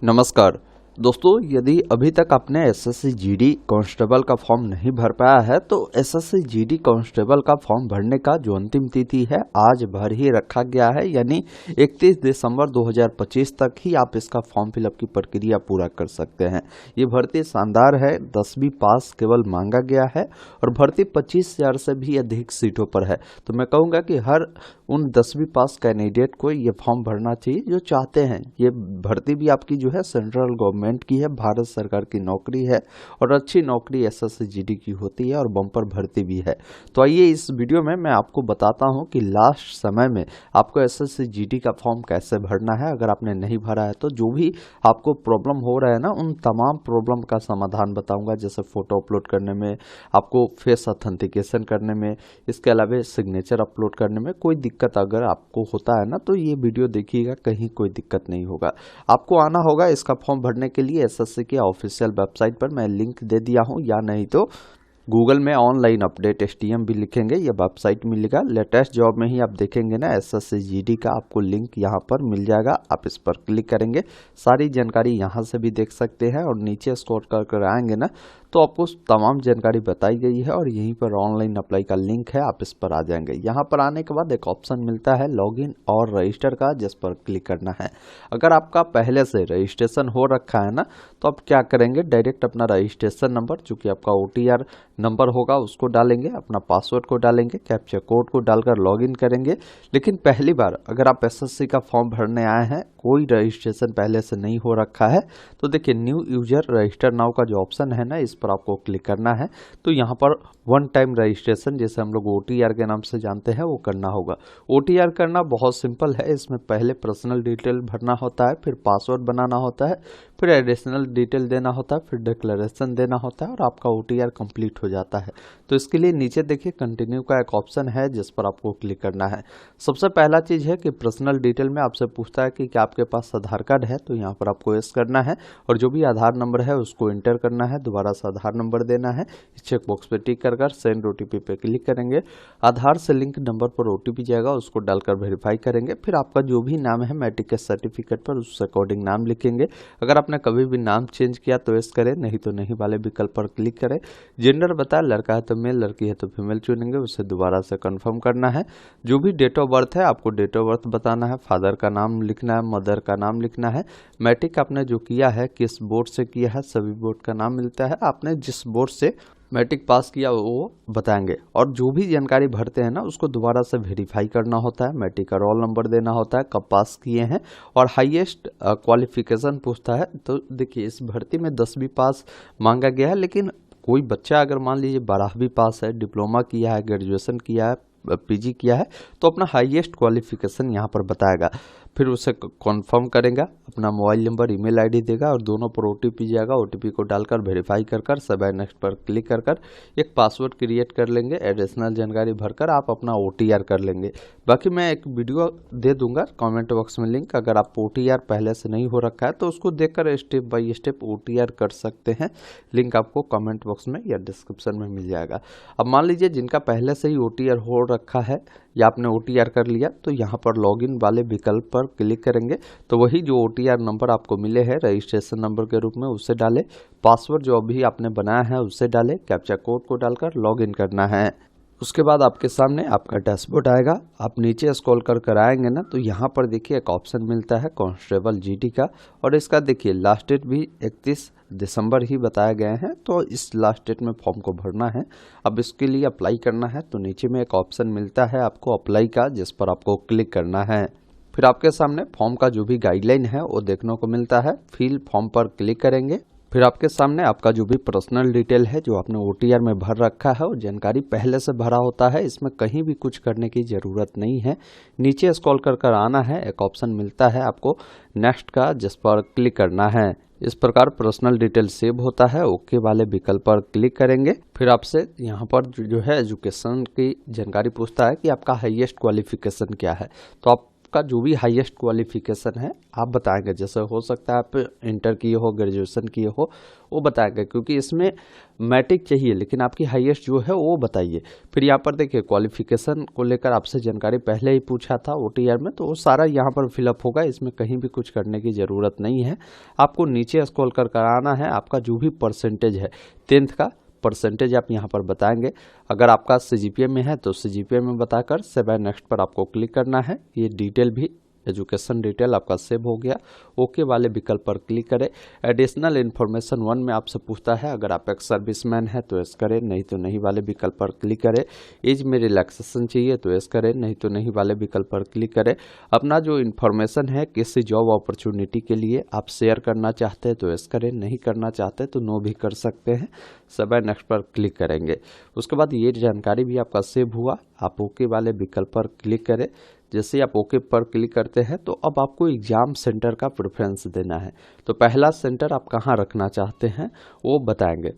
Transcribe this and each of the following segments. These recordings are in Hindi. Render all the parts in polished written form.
नमस्कार दोस्तों, यदि अभी तक आपने एसएससी जीडी कांस्टेबल का फॉर्म नहीं भर पाया है तो एसएससी जीडी कांस्टेबल का फॉर्म भरने का जो अंतिम तिथि है आज भर ही रखा गया है। यानी 31 दिसंबर 2025 तक ही आप इसका फॉर्म फिलअप की प्रक्रिया पूरा कर सकते हैं। ये भर्ती शानदार है, 10वीं पास केवल मांगा गया है और भर्ती 25,000 से भी अधिक सीटों पर है। तो मैं कहूँगा कि हर उन 10वीं पास कैंडिडेट को ये फॉर्म भरना चाहिए जो चाहते हैं। ये भर्ती भी आपकी जो है सेंट्रल गवर्नमेंट की है, भारत सरकार की नौकरी है और अच्छी नौकरी एसएससी जीडी की होती है और बम्पर भर्ती भी है। तो आइए इस वीडियो में मैं आपको बताता हूं कि लास्ट समय में आपको एसएससी जीडी का फॉर्म कैसे भरना है। अगर आपने नहीं भरा है तो जो भी आपको प्रॉब्लम हो रहा है ना, उन तमाम प्रॉब्लम का समाधान बताऊंगा। जैसे फोटो अपलोड करने में, आपको फेस ऑथेंटिकेशन करने में, इसके अलावा सिग्नेचर अपलोड करने में कोई दिक्कत अगर आपको होता है ना तो ये वीडियो देखिएगा, कहीं कोई दिक्कत नहीं होगा। आपको आना होगा इसका फॉर्म भरने के लिए एसएससी के ऑफिशियल वेबसाइट पर, मैं लिंक दे दिया हूं, या नहीं तो गूगल में ऑनलाइन अपडेट एसटीएम भी लिखेंगे, ये वेबसाइट मिलेगा। लेटेस्ट जॉब में ही आप देखेंगे ना एसएससी जीडी का, आपको लिंक यहाँ पर मिल जाएगा। आप इस पर क्लिक करेंगे, सारी जानकारी यहाँ से भी देख सकते हैं और नीचे स्क्रॉल कर आएंगे ना तो आपको तमाम जानकारी बताई गई है और यहीं पर ऑनलाइन अप्लाई का लिंक है, आप इस पर आ जाएंगे। यहाँ पर आने के बाद एक ऑप्शन मिलता है लॉगिन और रजिस्टर का, जिस पर क्लिक करना है। अगर आपका पहले से रजिस्ट्रेशन हो रखा है ना तो आप क्या करेंगे, डायरेक्ट अपना रजिस्ट्रेशन नंबर, जो कि आपका ओटीआर नंबर होगा, उसको डालेंगे, अपना पासवर्ड को डालेंगे, कैप्चा कोड को डालकर लॉगिन करेंगे। लेकिन पहली बार अगर आप एसएससी का फॉर्म भरने आए हैं, कोई रजिस्ट्रेशन पहले से नहीं हो रखा है, तो देखिए न्यू यूजर रजिस्टर नाउ का जो ऑप्शन है ना, इस पर आपको क्लिक करना है। तो यहाँ पर वन टाइम रजिस्ट्रेशन, जैसे हम लोग ओटीआर के नाम से जानते हैं, वो करना होगा। ओटीआर करना बहुत सिंपल है, इसमें पहले पर्सनल डिटेल भरना होता है, फिर पासवर्ड बनाना होता है, फिर एडिशनल डिटेल देना होता है, फिर डिक्लेरेशन देना होता है और आपका ओटीआर कंप्लीट हो जाता है। तो इसके लिए नीचे देखिए कंटिन्यू का एक ऑप्शन है, जिस पर आपको क्लिक करना है। सबसे पहला चीज़ है कि पर्सनल डिटेल में आपसे पूछता है कि क्या आपके पास आधार कार्ड है, तो यहाँ पर आपको यस करना है और जो भी आधार नंबर है उसको एंटर करना है, दोबारा से आधार नंबर देना है। इस चेकबॉक्स पे टिक कर सेंड ओटीपी पे क्लिक करेंगे, आधार से लिंक नंबर पर ओटीपी जाएगा, उसको डालकर वेरीफाई करेंगे। फिर आपका जो भी नाम है मैट्रिक के सर्टिफिकेट पर उस अकॉर्डिंग नाम लिखेंगे। अगर आपने कभी भी नाम चेंज किया तो यस करें, नहीं तो नहीं वाले विकल्प पर क्लिक करें। जेंडर बताए, लड़का है तो मेल, लड़की है तो फीमेल चुनेंगे, उसे दोबारा से कंफर्म करना है। जो भी डेट ऑफ बर्थ है आपको डेट ऑफ बर्थ बताना है, फादर का नाम लिखना है, मदर का नाम लिखना है। मैट्रिक आपने जो किया है किस बोर्ड से किया है, सभी बोर्ड का नाम मिलता है। आपने जिस बोर्ड से मैट्रिक पास किया वो बताएंगे और जो भी जानकारी भरते हैं ना उसको दोबारा से वेरीफाई करना होता है। मैट्रिक का रोल नंबर देना होता है, कब पास किए हैं और हाईएस्ट क्वालिफिकेशन पूछता है। तो देखिए इस भर्ती में 10वीं पास मांगा गया है, लेकिन कोई बच्चा अगर मान लीजिए 12वीं पास है, डिप्लोमा किया है, ग्रेजुएशन किया है, पीजी किया है, तो अपना हाईएस्ट क्वालिफिकेशन यहाँ पर बताएगा। फिर उसे कॉन्फर्म करेगा, अपना मोबाइल नंबर, ईमेल आईडी देगा और दोनों पर ओटीपी जाएगा। ओटीपी को डालकर वेरीफाई कर सबे नेक्स्ट पर क्लिक कर एक पासवर्ड क्रिएट कर लेंगे, एडिशनल जानकारी भरकर आप अपना ओटीआर कर लेंगे। बाकी मैं एक वीडियो दे दूंगा कमेंट बॉक्स में लिंक, अगर आप ओटीआर पहले से नहीं हो रखा है तो उसको देखकर स्टेप बाय स्टेप ओटीआर कर सकते हैं। लिंक आपको कमेंट बॉक्स में या डिस्क्रिप्शन में मिल जाएगा। अब मान लीजिए जिनका पहले से ही ओटीआर हो रखा है या आपने ओटीआर कर लिया, तो यहाँ पर लॉगिन वाले विकल्प पर क्लिक करेंगे तो वही जो ओटीआर नंबर आपको मिले हैं रजिस्ट्रेशन नंबर के रूप में उसे डालें, पासवर्ड जो अभी आपने बनाया है उसे डालें, कैप्चा कोड को डालकर लॉगिन करना है। उसके बाद आपके सामने आपका डैशबोर्ड आएगा। आप नीचे स्क्रॉल कर आएंगे ना तो यहाँ पर देखिए एक ऑप्शन मिलता है कांस्टेबल जीडी का और इसका देखिए लास्ट डेट भी 31 दिसंबर ही बताए गए हैं। तो इस लास्ट डेट में फॉर्म को भरना है। अब इसके लिए अप्लाई करना है तो नीचे में एक ऑप्शन मिलता है आपको अप्लाई का, जिस पर आपको क्लिक करना है। फिर आपके सामने फॉर्म का जो भी गाइडलाइन है वो देखने को मिलता है। फिल फॉर्म पर क्लिक करेंगे, फिर आपके सामने आपका जो भी पर्सनल डिटेल है जो आपने ओटीआर में भर रखा है वो जानकारी पहले से भरा होता है, इसमें कहीं भी कुछ करने की ज़रूरत नहीं है। नीचे स्क्रॉल कर आना है, एक ऑप्शन मिलता है आपको नेक्स्ट का, जिस पर क्लिक करना है। इस प्रकार पर्सनल डिटेल सेव होता है। ओके वाले विकल्प पर क्लिक करेंगे। फिर आपसे यहाँ पर जो है एजुकेशन की जानकारी पूछता है कि आपका हाईएस्ट क्वालिफिकेशन क्या है, तो आप आपका जो भी हाईएस्ट क्वालिफिकेशन है आप बताएंगे। जैसे हो सकता है आप इंटर किए हो, ग्रेजुएशन किए हो, वो बताएंगे, क्योंकि इसमें मैट्रिक चाहिए, लेकिन आपकी हाईएस्ट जो है वो बताइए। फिर यहाँ पर देखिए क्वालिफिकेशन को लेकर आपसे जानकारी पहले ही पूछा था OTR में, तो वो सारा यहाँ पर फिलअप होगा, इसमें कहीं भी कुछ करने की ज़रूरत नहीं है। आपको नीचे स्क्रॉल कर कराना है, आपका जो भी परसेंटेज है 10th का परसेंटेज आप यहाँ पर बताएंगे। अगर आपका CGPA में है तो CGPA में बताकर सेव एंड नेक्स्ट पर आपको क्लिक करना है। ये डिटेल भी एजुकेशन डिटेल आपका सेव हो गया। ओके वाले विकल्प पर क्लिक करें। एडिशनल इन्फॉर्मेशन 1 में आपसे पूछता है, अगर आप एक्स सर्विसमैन है तो यस करें, नहीं तो नहीं वाले विकल्प पर क्लिक करें। एज में रिलैक्सेशन चाहिए तो यस करें, नहीं तो नहीं वाले विकल्प पर क्लिक करें। अपना जो इन्फॉर्मेशन है किसी जॉब अपॉर्चुनिटी के लिए आप शेयर करना चाहते हैं तो यस करें, नहीं करना चाहते तो नो भी कर सकते हैं। सब नेक्स्ट पर क्लिक करेंगे। उसके बाद ये जानकारी भी आपका सेव हुआ, आप ओके वाले विकल्प पर क्लिक करें। जैसे आप ओके पर क्लिक करते हैं तो अब आपको एग्जाम सेंटर का प्रेफरेंस देना है। तो पहला सेंटर आप कहाँ रखना चाहते हैं वो बताएंगे,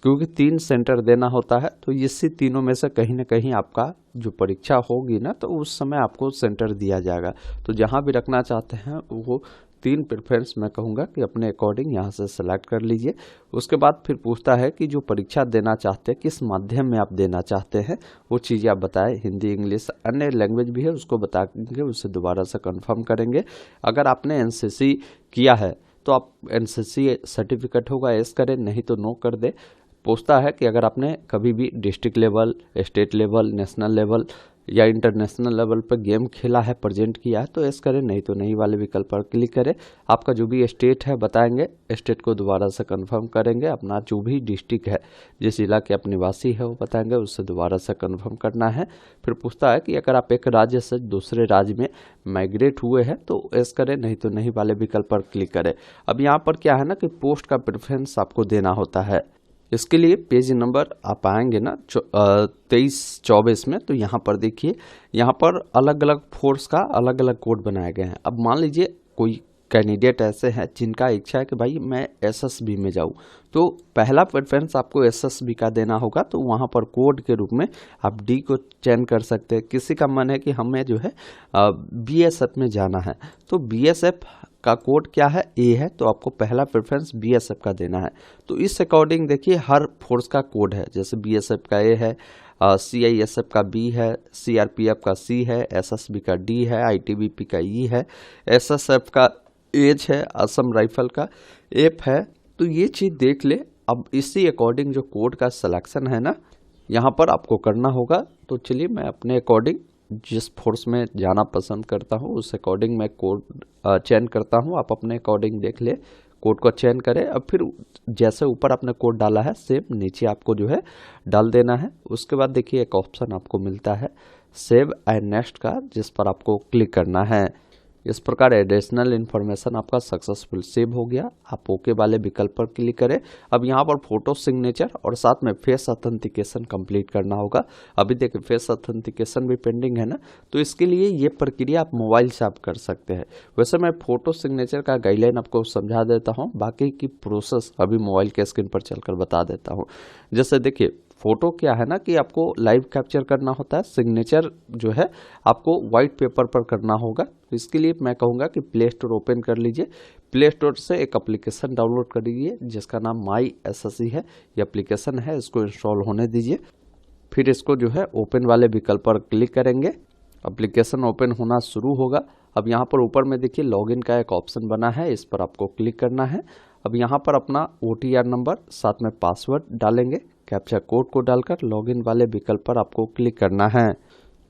क्योंकि 3 सेंटर देना होता है, तो इसी तीनों में से कहीं ना कहीं आपका जो परीक्षा होगी ना तो उस समय आपको सेंटर दिया जाएगा। तो जहाँ भी रखना चाहते हैं वो 3 प्रेफरेंस मैं कहूँगा कि अपने अकॉर्डिंग यहाँ से सेलेक्ट कर लीजिए। उसके बाद फिर पूछता है कि जो परीक्षा देना चाहते हैं किस माध्यम में आप देना चाहते हैं, वो चीज़ें आप बताएं। हिंदी, इंग्लिश, अन्य लैंग्वेज भी है उसको बताएंगे, उससे दोबारा से कंफर्म करेंगे। अगर आपने NCC किया है तो आप NCC सर्टिफिकेट होगा यस करें, नहीं तो नो कर दे। पूछता है कि अगर आपने कभी भी district level, state level, national level या इंटरनेशनल लेवल पर गेम खेला है, प्रेजेंट किया है तो यस करें, नहीं तो नहीं वाले विकल्प पर क्लिक करें। आपका जो भी स्टेट है बताएंगे, स्टेट को दोबारा से कंफर्म करेंगे। अपना जो भी डिस्ट्रिक्ट है, जिस जिला के आप निवासी है वो बताएंगे, उससे दोबारा से कंफर्म करना है। फिर पूछता है कि अगर आप एक राज्य से दूसरे राज्य में माइग्रेट हुए हैं तो यस करें, नहीं तो नहीं वाले विकल्प पर क्लिक करें। अब यहाँ पर क्या है ना कि पोस्ट का प्रेफरेंस आपको देना होता है। इसके लिए पेज नंबर आप आएंगे ना 23-24 में, तो यहाँ पर देखिए, यहाँ पर अलग अलग फोर्स का अलग अलग कोड बनाए गए हैं। अब मान लीजिए कोई कैंडिडेट ऐसे हैं जिनका इच्छा है कि भाई मैं SSB में जाऊँ, तो पहला प्रेफरेंस आपको SSB का देना होगा। तो वहाँ पर कोड के रूप में आप D को चयन कर सकते हैं। किसी का मन है कि हमें जो है BSF में जाना है, तो BSF का कोड क्या है, A है, तो आपको पहला प्रेफरेंस BSF का देना है। तो इस अकॉर्डिंग देखिए हर फोर्स का कोड है, जैसे BSF का A है, CISF का B है, CRPF का C है, SSB का D है, ITBP का E है, SSF का H है, असम राइफल का F है। तो ये चीज़ देख ले। अब इसी अकॉर्डिंग जो कोड का सिलेक्शन है ना यहाँ पर आपको करना होगा। तो चलिए मैं अपने अकॉर्डिंग जिस फोर्स में जाना पसंद करता हूँ उस अकॉर्डिंग मैं कोड चयन करता हूँ। आप अपने अकॉर्डिंग देख ले, कोड को चयन करें। अब फिर जैसे ऊपर आपने कोड डाला है सेम नीचे आपको जो है डाल देना है। उसके बाद देखिए एक ऑप्शन आपको मिलता है सेव एंड नेक्स्ट का, जिस पर आपको क्लिक करना है। इस प्रकार एडिशनल इन्फॉर्मेशन आपका सक्सेसफुल सेव हो गया। आप ओके वाले विकल्प पर क्लिक करें। अब यहाँ पर फोटो सिग्नेचर और साथ में फेस ऑथेंटिकेशन कंप्लीट करना होगा। अभी देखिए फेस ऑथेंटिकेशन भी पेंडिंग है ना, तो इसके लिए ये प्रक्रिया आप मोबाइल से आप कर सकते हैं। वैसे मैं फोटो सिग्नेचर का गाइडलाइन आपको समझा देता हूँ, बाकी की प्रोसेस अभी मोबाइल के स्क्रीन पर चलकर बता देता हूँ। जैसे देखिए फोटो क्या है ना कि आपको लाइव कैप्चर करना होता है, सिग्नेचर जो है आपको वाइट पेपर पर करना होगा। तो इसके लिए मैं कहूँगा कि प्ले स्टोर ओपन कर लीजिए। प्ले स्टोर से एक एप्लीकेशन डाउनलोड कर लीजिए जिसका नाम माई SSC है। ये एप्लीकेशन है, इसको इंस्टॉल होने दीजिए। फिर इसको जो है ओपन वाले विकल्प पर क्लिक करेंगे। एप्लीकेशन ओपन होना शुरू होगा। अब यहाँ पर ऊपर में देखिए लॉगिन का एक ऑप्शन बना है, इस पर आपको क्लिक करना है। अब यहाँ पर अपना OTR नंबर साथ में पासवर्ड डालेंगे। कैप्चा कोड को डालकर लॉगिन वाले विकल्प पर आपको क्लिक करना है।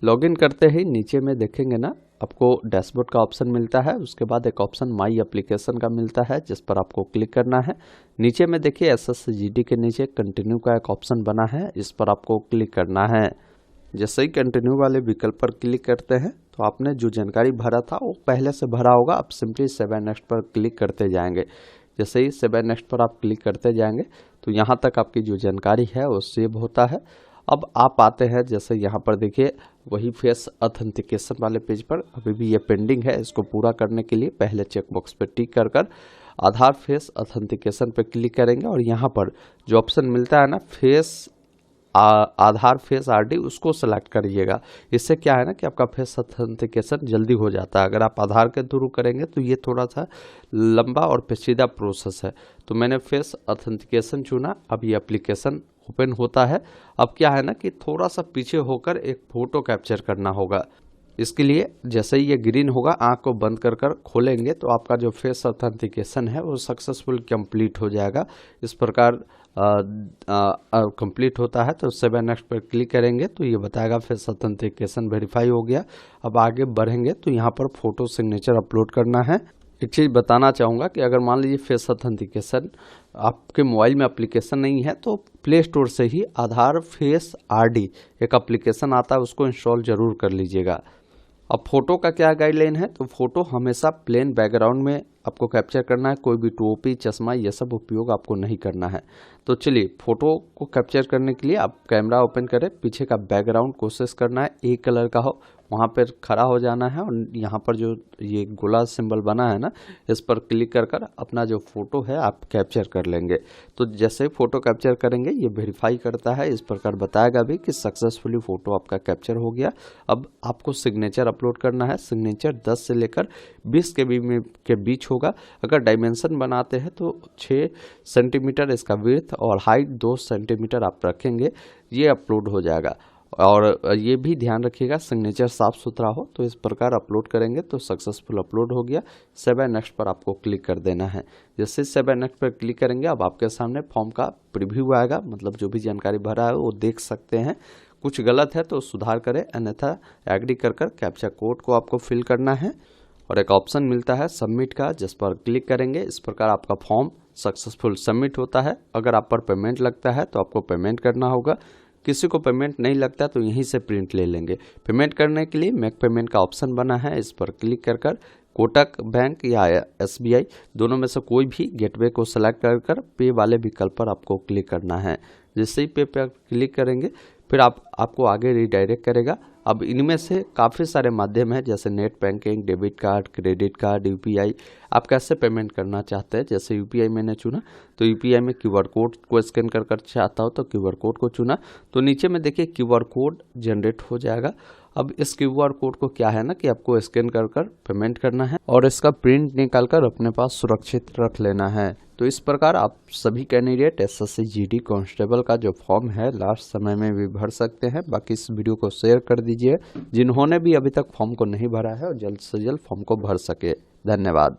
लॉगिन करते ही नीचे में देखेंगे ना आपको डैशबोर्ड का ऑप्शन मिलता है। उसके बाद एक ऑप्शन माई एप्लीकेशन का मिलता है जिस पर आपको क्लिक करना है। नीचे में देखिए SSCGD के नीचे कंटिन्यू का एक ऑप्शन बना है, इस पर आपको क्लिक करना है। जैसे ही कंटिन्यू वाले विकल्प पर क्लिक करते हैं तो आपने जो जानकारी भरा था वो पहले से भरा होगा। आप सिंपली सेव एंड नेक्स्ट पर क्लिक करते जाएंगे। जैसे ही सेव एंड नेक्स्ट पर आप क्लिक करते जाएंगे तो यहाँ तक आपकी जो जानकारी है वो सेव होता है। अब आप आते हैं जैसे यहाँ पर देखिए वही फेस ऑथेंटिकेशन वाले पेज पर, अभी भी ये पेंडिंग है। इसको पूरा करने के लिए पहले चेकबॉक्स पर टिक कर आधार फेस ऑथेंटिकेशन पर क्लिक करेंगे और यहाँ पर जो ऑप्शन मिलता है ना फेस आधार फेस आरडी उसको सेलेक्ट करिएगा। इससे क्या है ना कि आपका फेस ऑथेंटिकेशन जल्दी हो जाता है। अगर आप आधार के थ्रू करेंगे तो ये थोड़ा सा लंबा और पेचीदा प्रोसेस है। तो मैंने फेस ऑथेंटिकेशन चुना। अब ये एप्लीकेशन ओपन होता है। अब क्या है ना कि थोड़ा सा पीछे होकर एक फ़ोटो कैप्चर करना होगा। इसके लिए जैसे ही ये ग्रीन होगा, आँख को बंद कर कर खोलेंगे तो आपका जो फेस ऑथेंटिकेशन है वो सक्सेसफुल कंप्लीट हो जाएगा। इस प्रकार कंप्लीट होता है तो 7 नेक्स्ट पर क्लिक करेंगे तो ये बताएगा फेस ऑथेंटिकेशन वेरीफाई हो गया। अब आगे बढ़ेंगे तो यहाँ पर फोटो सिग्नेचर अपलोड करना है। एक चीज़ बताना चाहूँगा कि अगर मान लीजिए फेस ऑथेंटिकेशन आपके मोबाइल में एप्लीकेशन नहीं है तो प्ले स्टोर से ही आधार फेस आरडी एक एप्लीकेशन आता है, उसको इंस्टॉल ज़रूर कर लीजिएगा। अब फोटो का क्या गाइडलाइन है, तो फोटो हमेशा प्लेन बैकग्राउंड में आपको कैप्चर करना है। कोई भी टोपी, चश्मा, ये सब उपयोग आपको नहीं करना है। तो चलिए, फोटो को कैप्चर करने के लिए आप कैमरा ओपन करें, पीछे का बैकग्राउंड कोशिश करना है एक कलर का हो, वहाँ पर खड़ा हो जाना है और यहाँ पर जो ये गोला सिंबल बना है ना, इस पर क्लिक कर कर अपना जो फोटो है आप कैप्चर कर लेंगे। तो जैसे फोटो कैप्चर करेंगे ये वेरीफाई करता है, इस प्रकार बताएगा भी कि सक्सेसफुली फोटो आपका कैप्चर हो गया। अब आपको सिग्नेचर अपलोड करना है। सिग्नेचर 10 से लेकर 20 के बीच होगा। अगर डायमेंशन बनाते हैं तो 6 सेंटीमीटर इसका विड्थ और हाइट 2 सेंटीमीटर आप रखेंगे, ये अपलोड हो जाएगा। और ये भी ध्यान रखिएगा सिग्नेचर साफ सुथरा हो। तो इस प्रकार अपलोड करेंगे तो सक्सेसफुल अपलोड हो गया। 7 नेक्स्ट पर आपको क्लिक कर देना है। जैसे 7 नेक्स्ट पर क्लिक करेंगे अब आपके सामने फॉर्म का प्रीव्यू आएगा, मतलब जो भी जानकारी भरा है वो देख सकते हैं। कुछ गलत है तो सुधार करें, अन्यथा एग्री कर कैप्चा कोड को आपको फिल करना है और एक ऑप्शन मिलता है सबमिट का, जिस पर क्लिक करेंगे। इस प्रकार आपका फॉर्म सक्सेसफुल सबमिट होता है। अगर आप पर पेमेंट लगता है तो आपको पेमेंट करना होगा। किसी को पेमेंट नहीं लगता तो यहीं से प्रिंट ले लेंगे। पेमेंट करने के लिए मेक पेमेंट का ऑप्शन बना है, इस पर क्लिक कर कोटक बैंक या SBI दोनों में से कोई भी गेटवे को सेलेक्ट कर पे वाले विकल्प पर आपको क्लिक करना है। जैसे ही पे पर क्लिक करेंगे फिर आपको आगे रिडायरेक्ट करेगा। अब इनमें से काफ़ी सारे माध्यम हैं, जैसे net banking, debit card, credit card, UPI। आप कैसे पेमेंट करना चाहते हैं, जैसे UPI मैंने चुना तो UPI में QR कोड को स्कैन कर चाहता हूँ तो QR कोड को चुना। तो नीचे में देखिए QR कोड जनरेट हो जाएगा। अब इस QR कोड को क्या है ना कि आपको स्कैन कर पेमेंट करना है और इसका प्रिंट निकाल कर अपने पास सुरक्षित रख लेना है। तो इस प्रकार आप सभी कैंडिडेट SSC GD कांस्टेबल का जो फॉर्म है लास्ट समय में भी भर सकते हैं। बाकी इस वीडियो को शेयर कर दीजिए जिन्होंने भी अभी तक फॉर्म को नहीं भरा है और जल्द से जल्द फॉर्म को भर सके। धन्यवाद।